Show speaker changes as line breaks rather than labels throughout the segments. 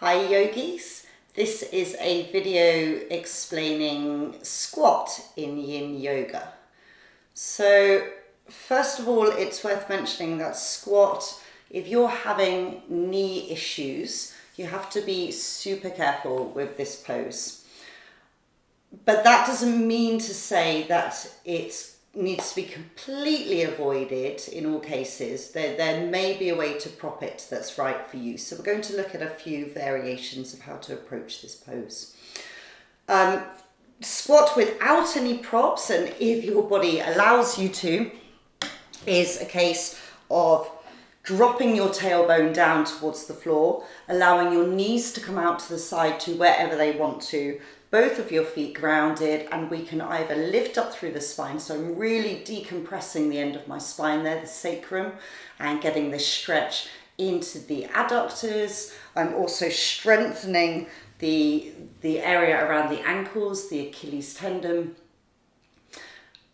Hi yogis, this is a video explaining squat in yin yoga. So first of all, it's worth mentioning that squat, if you're having knee issues, you have to be super careful with this pose. But that doesn't mean to say that it needs to be completely avoided in all cases. There may be a way to prop it that's right for you. So we're going to look at a few variations of how to approach this pose. Squat without any props, and if your body allows you to, is a case of dropping your tailbone down towards the floor, allowing your knees to come out to the side to wherever they want to, both of your feet grounded, and we can either lift up through the spine. So I'm really decompressing the end of my spine there, the sacrum, and getting this stretch into the adductors. I'm also strengthening the area around the ankles, the Achilles tendon.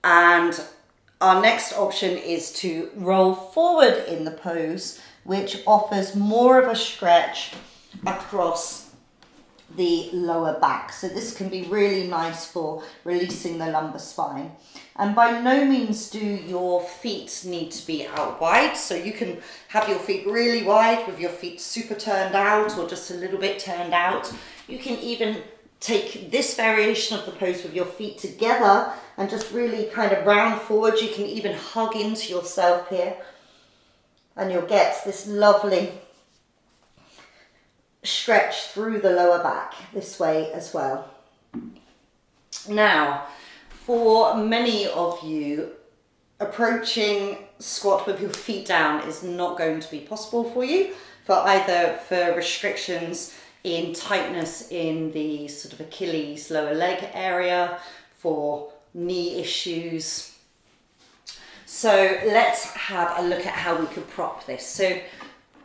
And our next option is to roll forward in the pose, which offers more of a stretch across the lower back. So this can be really nice for releasing the lumbar spine. And by no means do your feet need to be out wide. So you can have your feet really wide with your feet super turned out or just a little bit turned out. You can even take this variation of the pose with your feet together and just really kind of round forward. You can even hug into yourself here and you'll get this lovely stretch through the lower back this way as well. Now, for many of you, approaching squat with your feet down is not going to be possible for you, for restrictions in tightness in the sort of Achilles lower leg area, for knee issues. So let's have a look at how we could prop this. So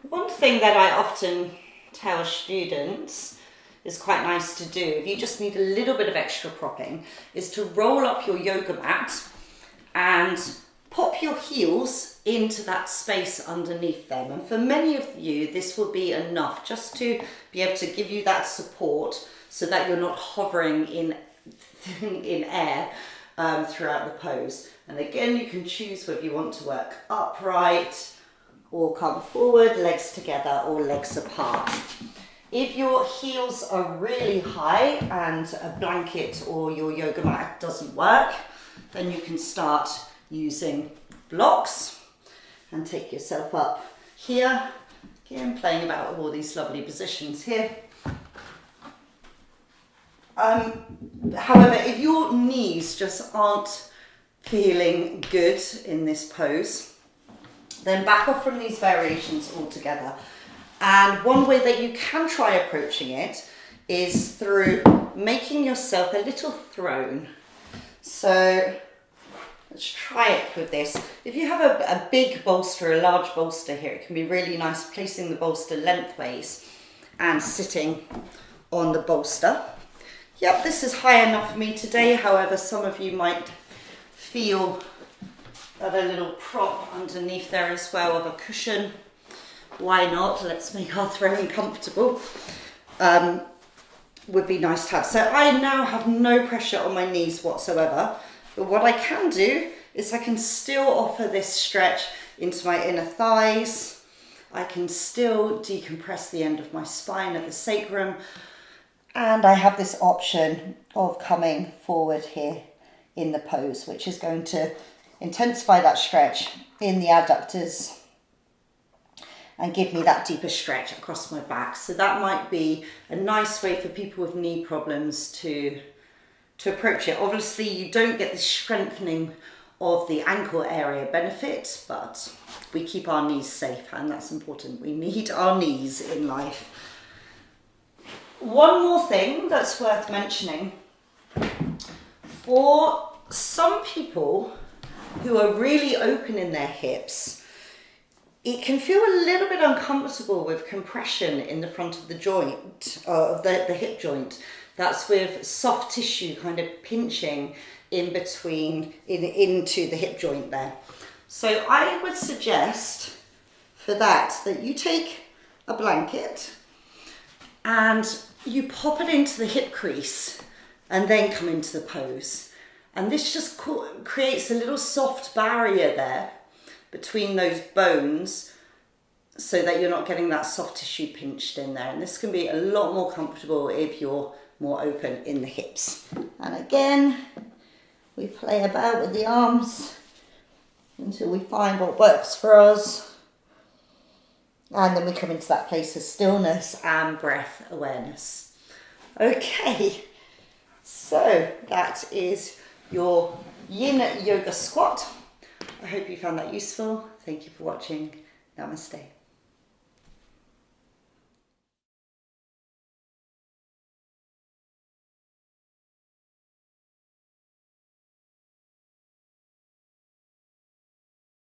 one thing that I often tell students is quite nice to do, if you just need a little bit of extra propping, is to roll up your yoga mat and pop your heels into that space underneath them. And for many of you, this will be enough just to be able to give you that support so that you're not hovering in air throughout the pose. And again, you can choose whether you want to work upright or come forward, legs together or legs apart. If your heels are really high and a blanket or your yoga mat doesn't work, then you can start using blocks and take yourself up here. Again, playing about with all these lovely positions here. However, if your knees just aren't feeling good in this pose, then back off from these variations altogether. And one way that you can try approaching it is through making yourself a little throne. So let's try it with this. If you have a big bolster, a large bolster here, it can be really nice placing the bolster lengthways and sitting on the bolster. Yep, this is high enough for me today. However, some of you might feel a little prop underneath there as well of a cushion. Why not? Let's make our throne comfortable. Would be nice to have. So I now have no pressure on my knees whatsoever, but what I can do is I can still offer this stretch into my inner thighs. I can still decompress the end of my spine at the sacrum, and I have this option of coming forward here in the pose, which is going to intensify that stretch in the adductors and give me that deeper stretch across my back. So that might be a nice way for people with knee problems to approach it. Obviously, you don't get the strengthening of the ankle area benefit, but we keep our knees safe, and that's important. We need our knees in life. One more thing that's worth mentioning, for some people who are really open in their hips, it can feel a little bit uncomfortable with compression in the front of the joint, of the hip joint. That's with soft tissue kind of pinching in between, into the hip joint there. So I would suggest for that you take a blanket and you pop it into the hip crease and then come into the pose. And this just creates a little soft barrier there between those bones so that you're not getting that soft tissue pinched in there. And this can be a lot more comfortable if you're more open in the hips. And again, we play about with the arms until we find what works for us. And then we come into that place of stillness and breath awareness. Okay, so that is your yin yoga squat. I hope you found that useful. Thank you for watching. Namaste.